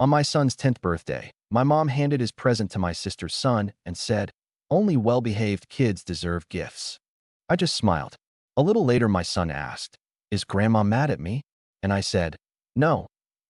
On my son's 10th birthday, my mom handed his present to my sister's son and said, "Only well-behaved kids deserve gifts." I just smiled. A little later, my son asked, "Is Grandma mad at me?" And I said, "No,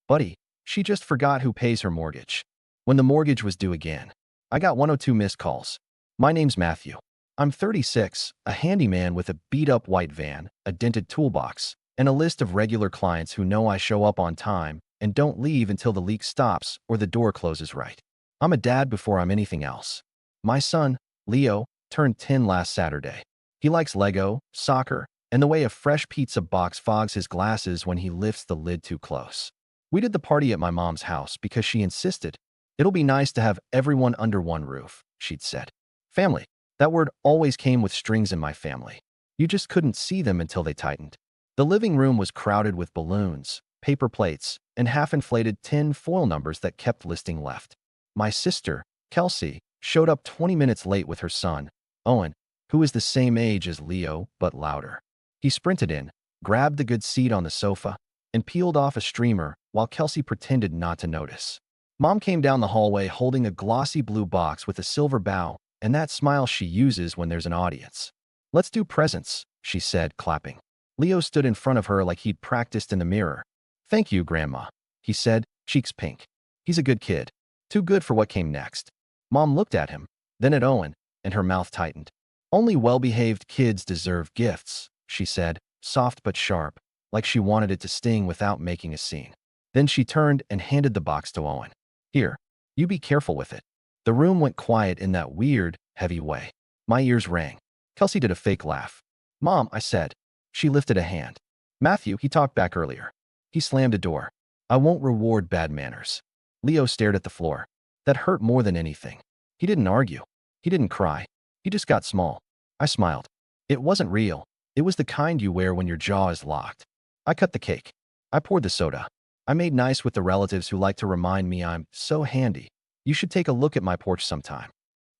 buddy, she just forgot who pays her mortgage." When the mortgage was due again, I got 102 missed calls. My name's Matthew. I'm 36, a handyman with a beat-up white van, a dented toolbox, and a list of regular clients who know I show up on time and don't leave until the leak stops or the door closes right. I'm a dad before I'm anything else. My son, Leo, turned 10 last Saturday. He likes Lego, soccer, and the way a fresh pizza box fogs his glasses when he lifts the lid too close. We did the party at my mom's house because she insisted. "It'll be nice to have everyone under one roof," she'd said. Family. That word always came with strings in my family. You just couldn't see them until they tightened. The living room was crowded with balloons, paper plates, and half-inflated tin foil numbers that kept listing left. My sister, Kelsey, showed up 20 minutes late with her son, Owen, who is the same age as Leo but louder. He sprinted in, grabbed the good seat on the sofa, and peeled off a streamer while Kelsey pretended not to notice. Mom came down the hallway holding a glossy blue box with a silver bow and that smile she uses when there's an audience. "Let's do presents," she said, clapping. Leo stood in front of her like he'd practiced in the mirror. "Thank you, Grandma," he said, cheeks pink. He's a good kid. Too good for what came next. Mom looked at him, then at Owen, and her mouth tightened. "Only well-behaved kids deserve gifts," she said, soft but sharp, like she wanted it to sting without making a scene. Then she turned and handed the box to Owen. "Here, you be careful with it." The room went quiet in that weird, heavy way. My ears rang. Kelsey did a fake laugh. "Mom," I said. She lifted a hand. "Matthew," he talked back earlier. He slammed a door. "I won't reward bad manners." Leo stared at the floor. That hurt more than anything. He didn't argue. He didn't cry. He just got small. I smiled. It wasn't real. It was the kind you wear when your jaw is locked. I cut the cake. I poured the soda. I made nice with the relatives who like to remind me I'm so handy. "You should take a look at my porch sometime."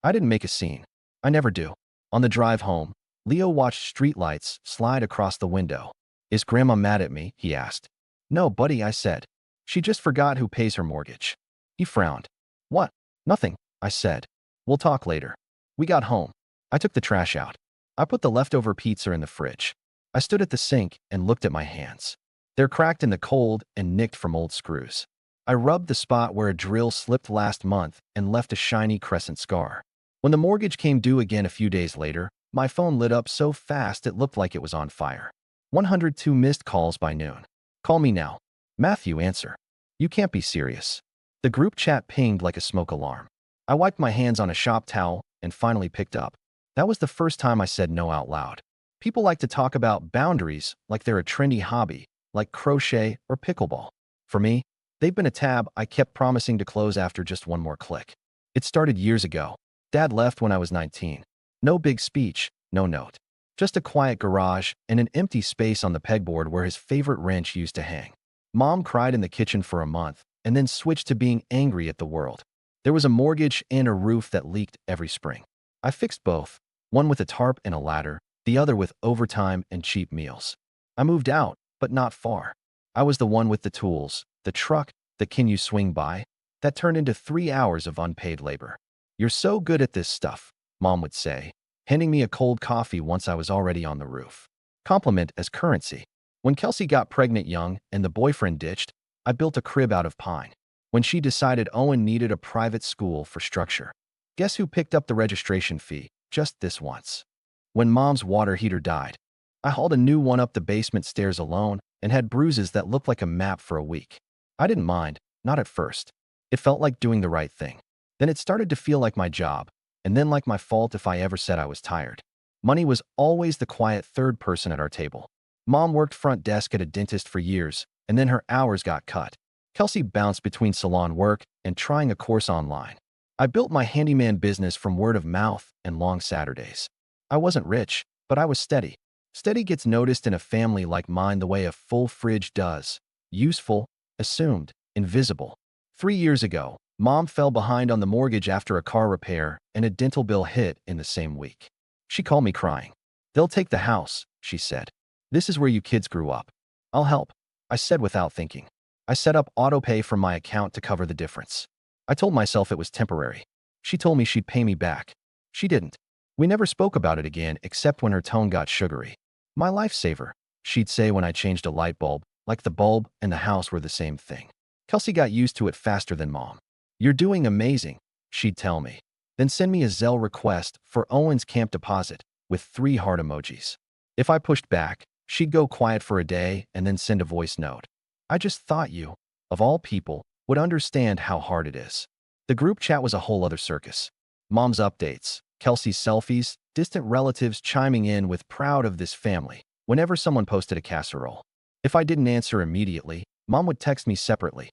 I didn't make a scene. I never do. On the drive home, Leo watched streetlights slide across the window. "Is Grandma mad at me?" he asked. "No, buddy," I said. "She just forgot who pays her mortgage." He frowned. "What?" "Nothing," I said. "We'll talk later." We got home. I took the trash out. I put the leftover pizza in the fridge. I stood at the sink and looked at my hands. They're cracked in the cold and nicked from old screws. I rubbed the spot where a drill slipped last month and left a shiny crescent scar. When the mortgage came due again a few days later, my phone lit up so fast it looked like it was on fire. 102 missed calls by noon. "Call me now." "Matthew, answer." "You can't be serious." The group chat pinged like a smoke alarm. I wiped my hands on a shop towel and finally picked up. That was the first time I said no out loud. People like to talk about boundaries like they're a trendy hobby, like crochet or pickleball. For me, they've been a tab I kept promising to close after just one more click. It started years ago. Dad left when I was 19. No big speech, no note. Just a quiet garage and an empty space on the pegboard where his favorite wrench used to hang. Mom cried in the kitchen for a month and then switched to being angry at the world. There was a mortgage and a roof that leaked every spring. I fixed both, one with a tarp and a ladder, the other with overtime and cheap meals. I moved out, but not far. I was the one with the tools, the truck, the "can you swing by?" that turned into 3 hours of unpaid labor. "You're so good at this stuff," Mom would say, handing me a cold coffee once I was already on the roof. Compliment as currency. When Kelsey got pregnant young and the boyfriend ditched, I built a crib out of pine. When she decided Owen needed a private school for structure, guess who picked up the registration fee just this once? When Mom's water heater died, I hauled a new one up the basement stairs alone and had bruises that looked like a map for a week. I didn't mind, not at first. It felt like doing the right thing. Then it started to feel like my job, and then like my fault if I ever said I was tired. Money was always the quiet third person at our table. Mom worked front desk at a dentist for years, and then her hours got cut. Kelsey bounced between salon work and trying a course online. I built my handyman business from word of mouth and long Saturdays. I wasn't rich, but I was steady. Steady gets noticed in a family like mine the way a full fridge does. Useful, assumed, invisible. 3 years ago, Mom fell behind on the mortgage after a car repair and a dental bill hit in the same week. She called me crying. "They'll take the house," she said. "This is where you kids grew up." "I'll help," I said without thinking. I set up autopay from my account to cover the difference. I told myself it was temporary. She told me she'd pay me back. She didn't. We never spoke about it again except when her tone got sugary. My lifesaver, she'd say when I changed a light bulb, like the bulb and the house were the same thing. Kelsey got used to it faster than Mom. You're doing amazing, she'd tell me. Then send me a Zelle request for Owen's camp deposit with 3 heart emojis. If I pushed back, she'd go quiet for a day and then send a voice note. I just thought you, of all people, would understand how hard it is. The group chat was a whole other circus. Mom's updates, Kelsey's selfies, distant relatives chiming in with proud of this family whenever someone posted a casserole. If I didn't answer immediately, Mom would text me separately.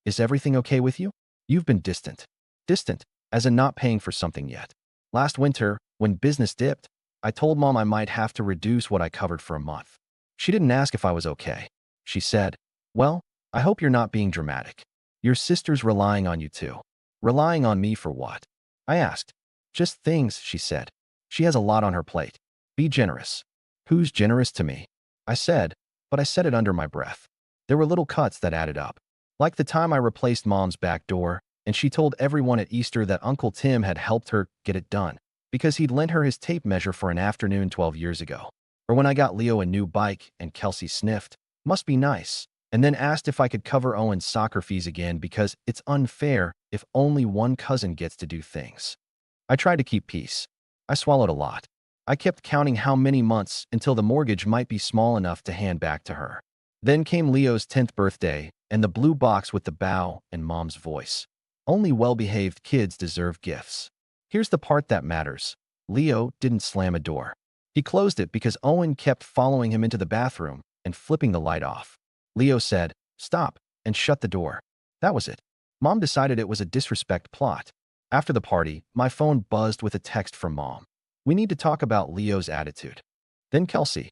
Is everything okay with you? You've been distant. Distant, as in not paying for something yet. Last winter, when business dipped, I told Mom I might have to reduce what I covered for a month. She didn't ask if I was okay. She said, well, I hope you're not being dramatic. Your sister's relying on you too. Relying on me for what? I asked. Just things, she said. She has a lot on her plate. Be generous. Who's generous to me? I said, but I said it under my breath. There were little cuts that added up. Like the time I replaced Mom's back door, and she told everyone at Easter that Uncle Tim had helped her get it done because he'd lent her his tape measure for an afternoon 12 years ago. Or when I got Leo a new bike and Kelsey sniffed, must be nice, and then asked if I could cover Owen's soccer fees again because it's unfair if only one cousin gets to do things. I tried to keep peace. I swallowed a lot. I kept counting how many months until the mortgage might be small enough to hand back to her. Then came Leo's 10th birthday and the blue box with the bow and Mom's voice. Only well-behaved kids deserve gifts. Here's the part that matters. Leo didn't slam a door. He closed it because Owen kept following him into the bathroom and flipping the light off. Leo said, stop, and shut the door. That was it. Mom decided it was a disrespect plot. After the party, my phone buzzed with a text from Mom. We need to talk about Leo's attitude. Then Kelsey.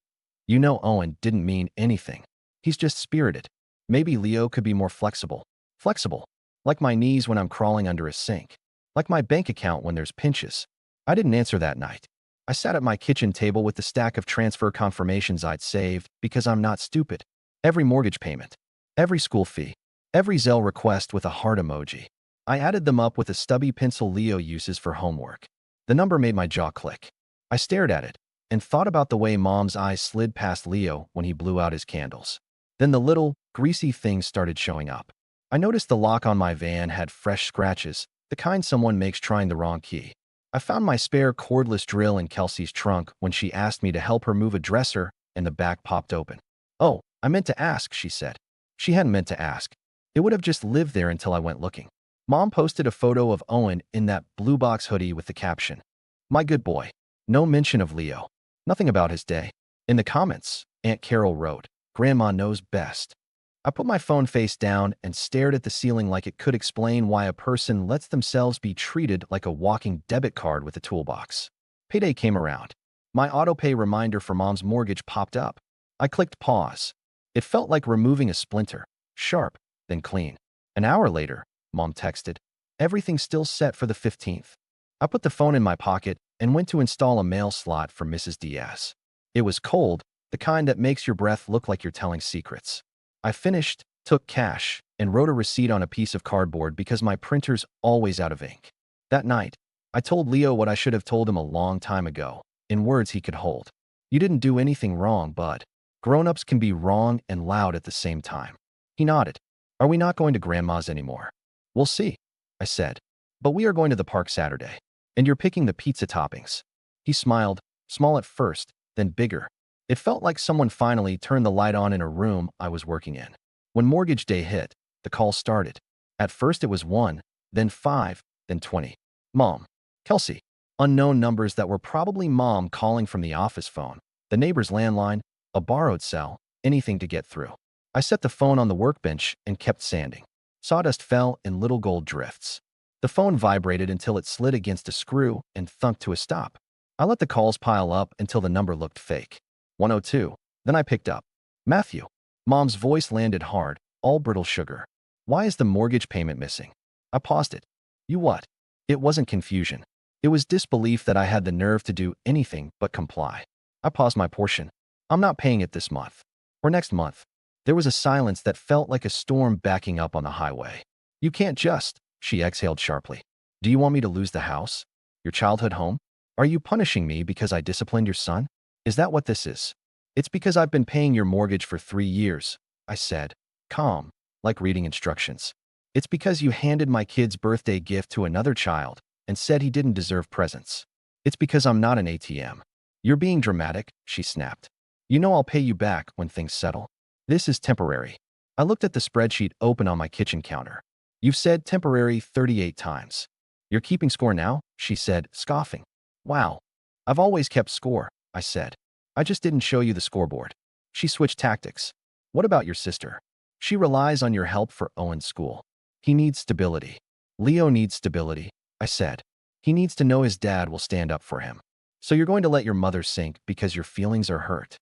You know Owen didn't mean anything. He's just spirited. Maybe Leo could be more flexible. Flexible. Like my knees when I'm crawling under a sink. Like my bank account when there's pinches. I didn't answer that night. I sat at my kitchen table with the stack of transfer confirmations I'd saved because I'm not stupid. Every mortgage payment. Every school fee. Every Zelle request with a heart emoji. I added them up with a stubby pencil Leo uses for homework. The number made my jaw click. I stared at it and thought about the way Mom's eyes slid past Leo when he blew out his candles. Then the little, greasy things started showing up. I noticed the lock on my van had fresh scratches, the kind someone makes trying the wrong key. I found my spare cordless drill in Kelsey's trunk when she asked me to help her move a dresser, and the back popped open. Oh, I meant to ask, she said. She hadn't meant to ask. It would have just lived there until I went looking. Mom posted a photo of Owen in that blue box hoodie with the caption, "My good boy." No mention of Leo. Nothing about his day. In the comments, Aunt Carol wrote, "Grandma knows best." I put my phone face down and stared at the ceiling like it could explain why a person lets themselves be treated like a walking debit card with a toolbox. Payday came around. My autopay reminder for Mom's mortgage popped up. I clicked pause. It felt like removing a splinter. Sharp, then clean. An hour later, Mom texted, "Everything's still set for the 15th. I put the phone in my pocket and went to install a mail slot for Mrs. Diaz. It was cold, the kind that makes your breath look like you're telling secrets. I finished, took cash, and wrote a receipt on a piece of cardboard because my printer's always out of ink. That night, I told Leo what I should have told him a long time ago, in words he could hold. You didn't do anything wrong, bud. Grown-ups can be wrong and loud at the same time. He nodded. Are we not going to Grandma's anymore? We'll see, I said. But we are going to the park Saturday. And you're picking the pizza toppings. He smiled, small at first, then bigger. It felt like someone finally turned the light on in a room I was working in. When mortgage day hit, the call started. At first it was 1, then 5, then 20. Mom. Kelsey. Unknown numbers that were probably Mom calling from the office phone, the neighbor's landline, a borrowed cell, anything to get through. I set the phone on the workbench and kept sanding. Sawdust fell in little gold drifts. The phone vibrated until it slid against a screw and thunked to a stop. I let the calls pile up until the number looked fake. 102. Then I picked up. Matthew. Mom's voice landed hard, all brittle sugar. Why is the mortgage payment missing? I paused it. You what? It wasn't confusion. It was disbelief that I had the nerve to do anything but comply. I paused my portion. I'm not paying it this month. Or next month. There was a silence that felt like a storm backing up on the highway. You can't just, she exhaled sharply. Do you want me to lose the house? Your childhood home? Are you punishing me because I disciplined your son? Is that what this is? It's because I've been paying your mortgage for 3 years, I said, calm, like reading instructions. It's because you handed my kid's birthday gift to another child and said he didn't deserve presents. It's because I'm not an ATM. You're being dramatic, she snapped. You know I'll pay you back when things settle. This is temporary. I looked at the spreadsheet open on my kitchen counter. You've said temporary 38 times. You're keeping score now? She said, scoffing. Wow. I've always kept score, I said. I just didn't show you the scoreboard. She switched tactics. What about your sister? She relies on your help for Owen's school. He needs stability. Leo needs stability, I said. He needs to know his dad will stand up for him. So you're going to let your mother sink because your feelings are hurt?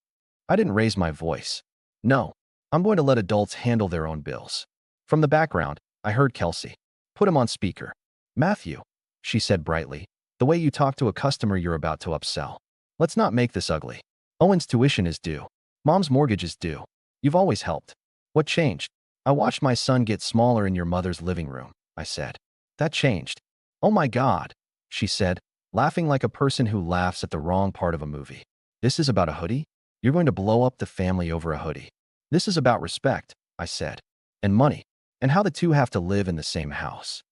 I didn't raise my voice. No, I'm going to let adults handle their own bills. From the background, I heard Kelsey. Put him on speaker. Matthew, she said brightly, the way you talk to a customer you're about to upsell. Let's not make this ugly. Owen's tuition is due. Mom's mortgage is due. You've always helped. What changed? I watched my son get smaller in your mother's living room, I said. That changed. Oh my God, she said, laughing like a person who laughs at the wrong part of a movie. This is about a hoodie? You're going to blow up the family over a hoodie. This is about respect, I said, and money, and how the two have to live in the same house.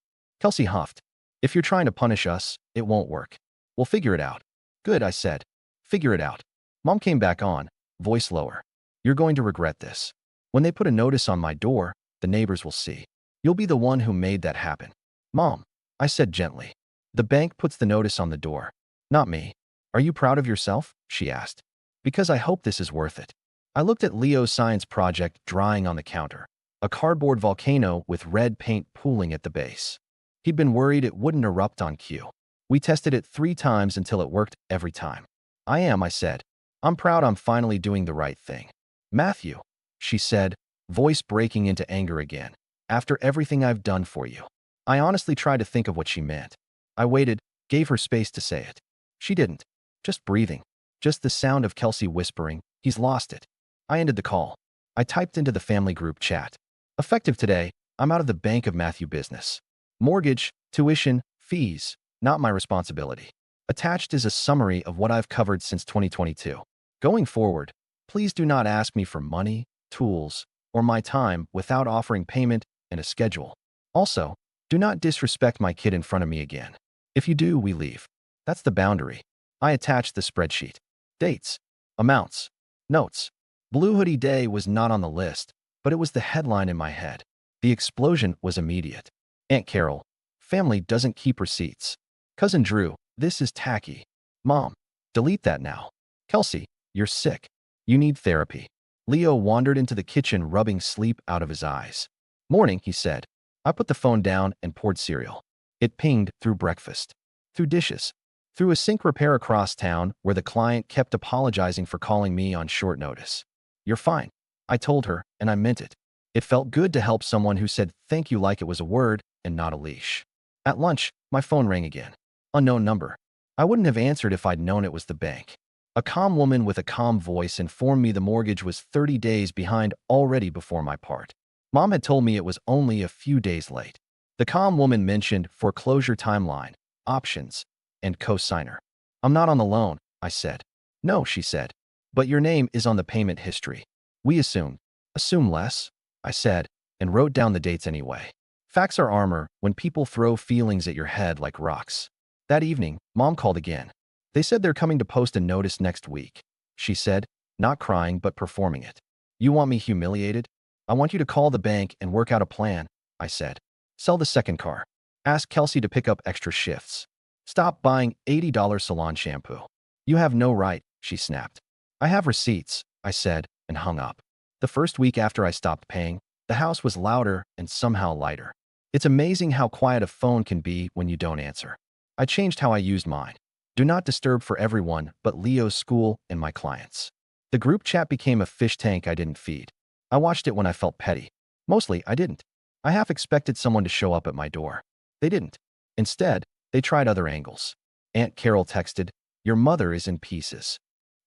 Kelsey huffed. If you're trying to punish us, it won't work. We'll figure it out. Good, I said. Figure it out. Mom came back on, voice lower. You're going to regret this. When they put a notice on my door, the neighbors will see. You'll be the one who made that happen. Mom, I said gently. The bank puts the notice on the door. Not me. Are you proud of yourself? She asked. Because I hope this is worth it. I looked at Leo's science project drying on the counter, a cardboard volcano with red paint pooling at the base. He'd been worried it wouldn't erupt on cue. We tested it 3 times until it worked every time. I said. I'm proud I'm finally doing the right thing. Matthew, she said, voice breaking into anger again. After everything I've done for you. I honestly tried to think of what she meant. I waited, gave her space to say it. She didn't. Just breathing. Just the sound of Kelsey whispering, he's lost it. I ended the call. I typed into the family group chat. Effective today, I'm out of the Bank of Matthew business. Mortgage, tuition, fees, not my responsibility. Attached is a summary of what I've covered since 2022. Going forward, please do not ask me for money, tools, or my time without offering payment and a schedule. Also, do not disrespect my kid in front of me again. If you do, we leave. That's the boundary. I attached the spreadsheet. Dates, amounts, notes. Blue Hoodie Day was not on the list, but it was the headline in my head. The explosion was immediate. Aunt Carol, family doesn't keep receipts. Cousin Drew, this is tacky. Mom, delete that now. Kelsey, you're sick. You need therapy. Leo wandered into the kitchen, rubbing sleep out of his eyes. Morning, he said. I put the phone down and poured cereal. It pinged through breakfast, through dishes, through a sink repair across town where the client kept apologizing for calling me on short notice. You're fine, I told her, and I meant it. It felt good to help someone who said thank you like it was a word and not a leash. At lunch, my phone rang again. Unknown number. I wouldn't have answered if I'd known it was the bank. A calm woman with a calm voice informed me the mortgage was 30 days behind already before my part. Mom had told me it was only a few days late. The calm woman mentioned foreclosure timeline, options, and co-signer. I'm not on the loan, I said. No, she said. But your name is on the payment history. We assumed. Assume less, I said, and wrote down the dates anyway. Facts are armor when people throw feelings at your head like rocks. That evening, Mom called again. They said they're coming to post a notice next week, she said, not crying but performing it. You want me humiliated? I want you to call the bank and work out a plan, I said. Sell the second car. Ask Kelsey to pick up extra shifts. Stop buying $80 salon shampoo. You have no right, she snapped. I have receipts, I said, and hung up. The first week after I stopped paying, the house was louder and somehow lighter. It's amazing how quiet a phone can be when you don't answer. I changed how I used mine. Do not disturb for everyone but Leo's school and my clients. The group chat became a fish tank I didn't feed. I watched it when I felt petty. Mostly, I didn't. I half expected someone to show up at my door. They didn't. Instead, they tried other angles. Aunt Carol texted, "Your mother is in pieces."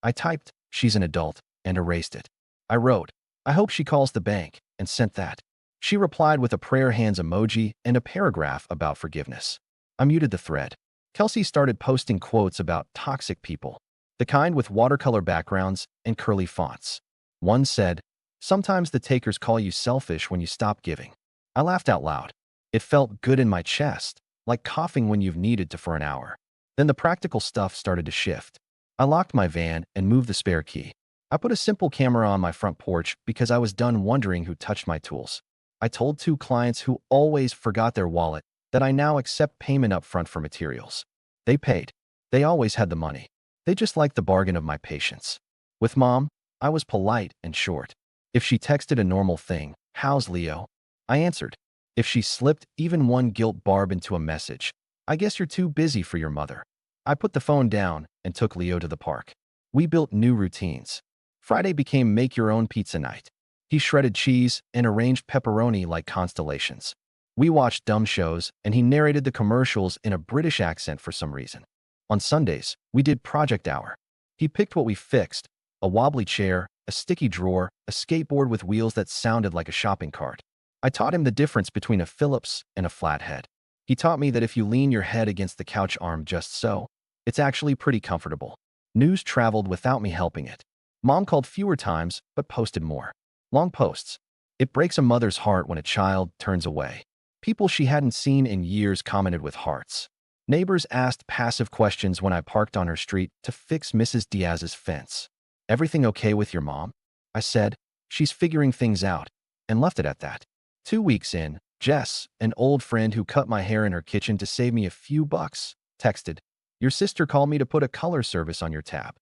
I typed, "She's an adult," and erased it. I wrote, I hope she calls the bank, and sent that. She replied with a prayer hands emoji and a paragraph about forgiveness. I muted the thread. Kelsey started posting quotes about toxic people, the kind with watercolor backgrounds and curly fonts. One said, "Sometimes the takers call you selfish when you stop giving." I laughed out loud. It felt good in my chest, like coughing when you've needed to for an hour. Then the practical stuff started to shift. I locked my van and moved the spare key. I put a simple camera on my front porch because I was done wondering who touched my tools. I told 2 clients who always forgot their wallet that I now accept payment up front for materials. They paid. They always had the money. They just liked the bargain of my patience. With Mom, I was polite and short. If she texted a normal thing, "How's Leo?" I answered. If she slipped even one guilt barb into a message, "I guess you're too busy for your mother." I put the phone down and took Leo to the park. We built new routines. Friday became make-your-own pizza night. He shredded cheese and arranged pepperoni like constellations. We watched dumb shows, and he narrated the commercials in a British accent for some reason. On Sundays, we did project hour. He picked what we fixed: a wobbly chair, a sticky drawer, a skateboard with wheels that sounded like a shopping cart. I taught him the difference between a Phillips and a flathead. He taught me that if you lean your head against the couch arm just so, it's actually pretty comfortable. News traveled without me helping it. Mom called fewer times, but posted more. Long posts. It breaks a mother's heart when a child turns away. People she hadn't seen in years commented with hearts. Neighbors asked passive questions when I parked on her street to fix Mrs. Diaz's fence. "Everything okay with your mom?" I said. "She's figuring things out," and left it at that. 2 weeks in, Jess, an old friend who cut my hair in her kitchen to save me a few bucks, texted, "Your sister called me to put a color service on your tab."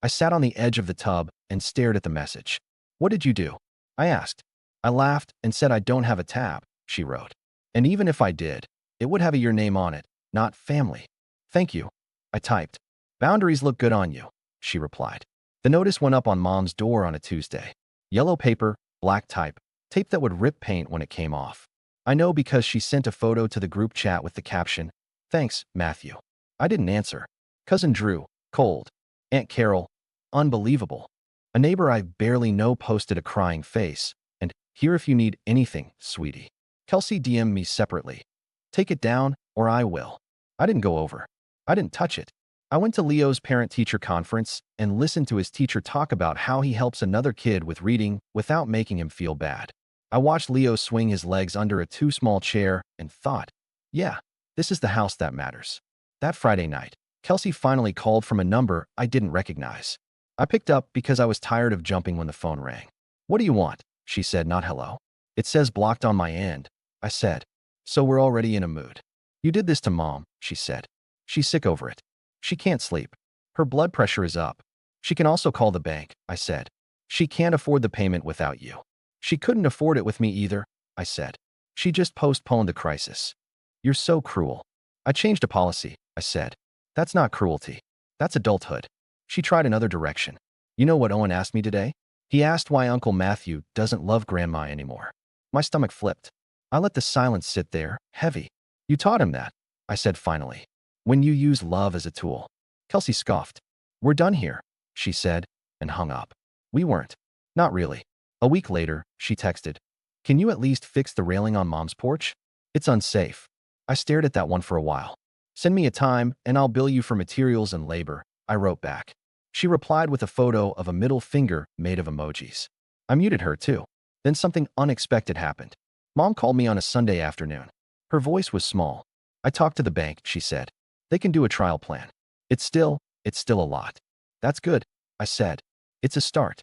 I sat on the edge of the tub and stared at the message. "What did you do?" I asked. "I laughed and said I don't have a tab," she wrote. "And even if I did, it would have your name on it, not family." "Thank you," I typed. "Boundaries look good on you," she replied. The notice went up on Mom's door on a Tuesday. Yellow paper, black type, tape that would rip paint when it came off. I know because she sent a photo to the group chat with the caption, "Thanks, Matthew." I didn't answer. Cousin Drew, cold. Aunt Carol, unbelievable. A neighbor I barely know posted a crying face, and "Here if you need anything, sweetie." Kelsey DM'd me separately. "Take it down, or I will." I didn't go over. I didn't touch it. I went to Leo's parent-teacher conference and listened to his teacher talk about how he helps another kid with reading without making him feel bad. I watched Leo swing his legs under a too small chair and thought, yeah, this is the house that matters. That Friday night, Kelsey finally called from a number I didn't recognize. I picked up because I was tired of jumping when the phone rang. "What do you want?" she said, not hello. "It says blocked on my end," I said. "So we're already in a mood." "You did this to Mom," she said. "She's sick over it. She can't sleep. Her blood pressure is up. She can also call the bank," I said. "She can't afford the payment without you." "She couldn't afford it with me either," I said. "She just postponed the crisis." "You're so cruel." "I changed a policy," I said. "That's not cruelty. That's adulthood." She tried another direction. "You know what Owen asked me today? He asked why Uncle Matthew doesn't love Grandma anymore." My stomach flipped. I let the silence sit there, heavy. "You taught him that," I said finally. "When you use love as a tool." Kelsey scoffed. "We're done here," she said, and hung up. We weren't. Not really. A week later, she texted, "Can you at least fix the railing on Mom's porch? It's unsafe." I stared at that one for a while. "Send me a time, and I'll bill you for materials and labor," I wrote back. She replied with a photo of a middle finger made of emojis. I muted her, too. Then something unexpected happened. Mom called me on a Sunday afternoon. Her voice was small. "I talked to the bank," she said. "They can do a trial plan. It's still a lot." "That's good," I said. "It's a start."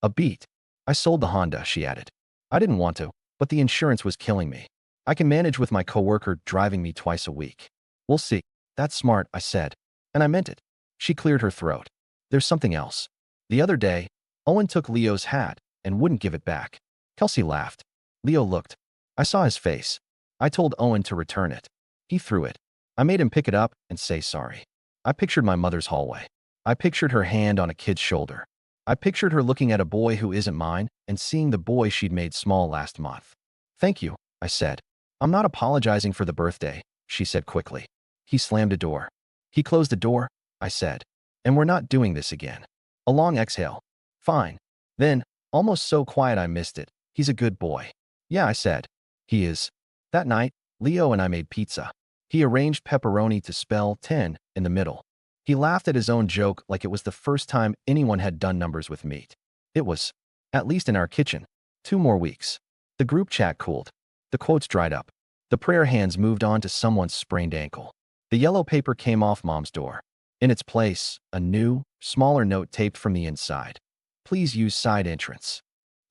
A beat. "I sold the Honda," she added. "I didn't want to, but the insurance was killing me. I can manage with my coworker driving me twice a week." "We'll see." "That's smart," I said. And I meant it. She cleared her throat. "There's something else. The other day, Owen took Leo's hat and wouldn't give it back." Kelsey laughed. Leo looked. I saw his face. "I told Owen to return it. He threw it. I made him pick it up and say sorry." I pictured my mother's hallway. I pictured her hand on a kid's shoulder. I pictured her looking at a boy who isn't mine and seeing the boy she'd made small last month. "Thank you," I said. "I'm not apologizing for the birthday," she said quickly. He slammed a door. "He closed the door," I said. "And we're not doing this again." A long exhale. "Fine. Then, Almost so quiet I missed it. He's a good boy. Yeah, I said. He is. That night, Leo and I made pizza. He arranged pepperoni to spell 10 in the middle. He laughed at his own joke like it was the first time anyone had done numbers with meat. It was. At least in our kitchen. 2 more weeks. The group chat cooled. The quotes dried up. The prayer hands moved on to someone's sprained ankle. The yellow paper came off Mom's door. In its place, a new, smaller note taped from the inside. Please use side entrance.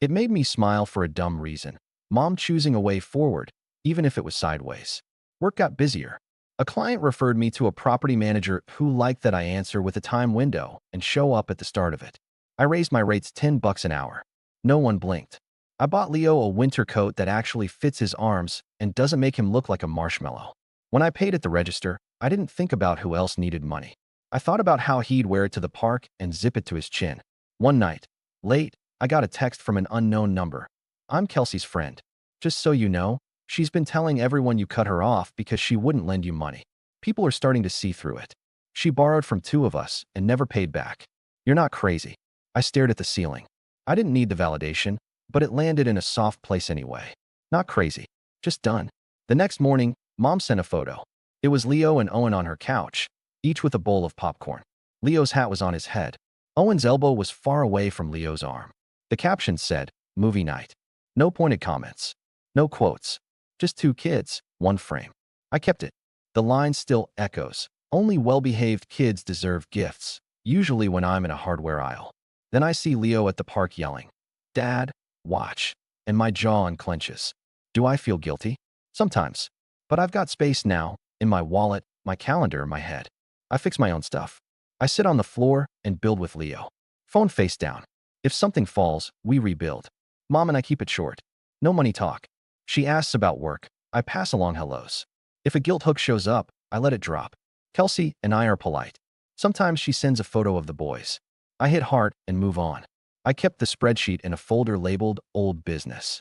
It made me smile for a dumb reason. Mom choosing a way forward, even if it was sideways. Work got busier. A client referred me to a property manager who liked that I answer with a time window and show up at the start of it. I raised my rates $10 an hour. No one blinked. I bought Leo a winter coat that actually fits his arms and doesn't make him look like a marshmallow. When I paid at the register, I didn't think about who else needed money. I thought about how he'd wear it to the park and zip it to his chin. One night, late, I got a text from an unknown number. I'm Kelsey's friend. Just so you know, she's been telling everyone you cut her off because she wouldn't lend you money. People are starting to see through it. She borrowed from 2 of us and never paid back. You're not crazy. I stared at the ceiling. I didn't need the validation, but it landed in a soft place anyway. Not crazy. Just done. The next morning, Mom sent a photo. It was Leo and Owen on her couch, each with a bowl of popcorn. Leo's hat was on his head. Owen's elbow was far away from Leo's arm. The caption said, movie night. No pointed comments. No quotes. Just 2 kids, 1 frame. I kept it. The line still echoes. Only well-behaved kids deserve gifts, usually when I'm in a hardware aisle. Then I see Leo at the park yelling, Dad, watch. And my jaw unclenches. Do I feel guilty? Sometimes. But I've got space now, in my wallet, my calendar, my head. I fix my own stuff. I sit on the floor and build with Leo. Phone face down. If something falls, we rebuild. Mom and I keep it short. No money talk. She asks about work. I pass along hellos. If a guilt hook shows up, I let it drop. Kelsey and I are polite. Sometimes she sends a photo of the boys. I hit heart and move on. I kept the spreadsheet in a folder labeled Old Business.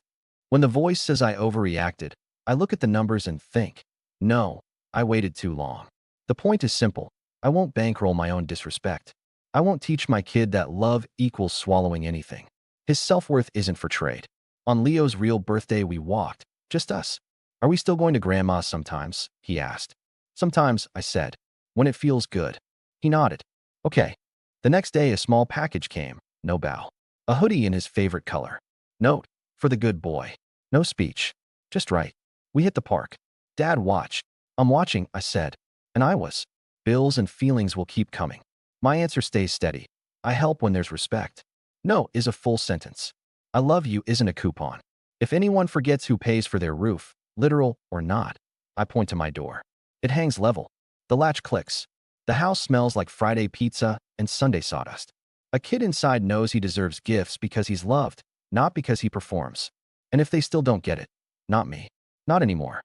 When the voice says I overreacted, I look at the numbers and think, no, I waited too long. The point is simple. I won't bankroll my own disrespect. I won't teach my kid that love equals swallowing anything. His self-worth isn't for trade. On Leo's real birthday, we walked, just us. Are we still going to Grandma's sometimes? He asked. Sometimes, I said. When it feels good. He nodded. Okay. The next day, a small package came. No bow. A hoodie in his favorite color. Note, for the good boy. No speech. Just right. We hit the park. Dad watched. I'm watching, I said. And I was. Bills and feelings will keep coming. My answer stays steady. I help when there's respect. No is a full sentence. I love you isn't a coupon. If anyone forgets who pays for their roof, literal or not, I point to my door. It hangs level. The latch clicks. The house smells like Friday pizza and Sunday sawdust. A kid inside knows he deserves gifts because he's loved, not because he performs. And if they still don't get it, not me. Not anymore.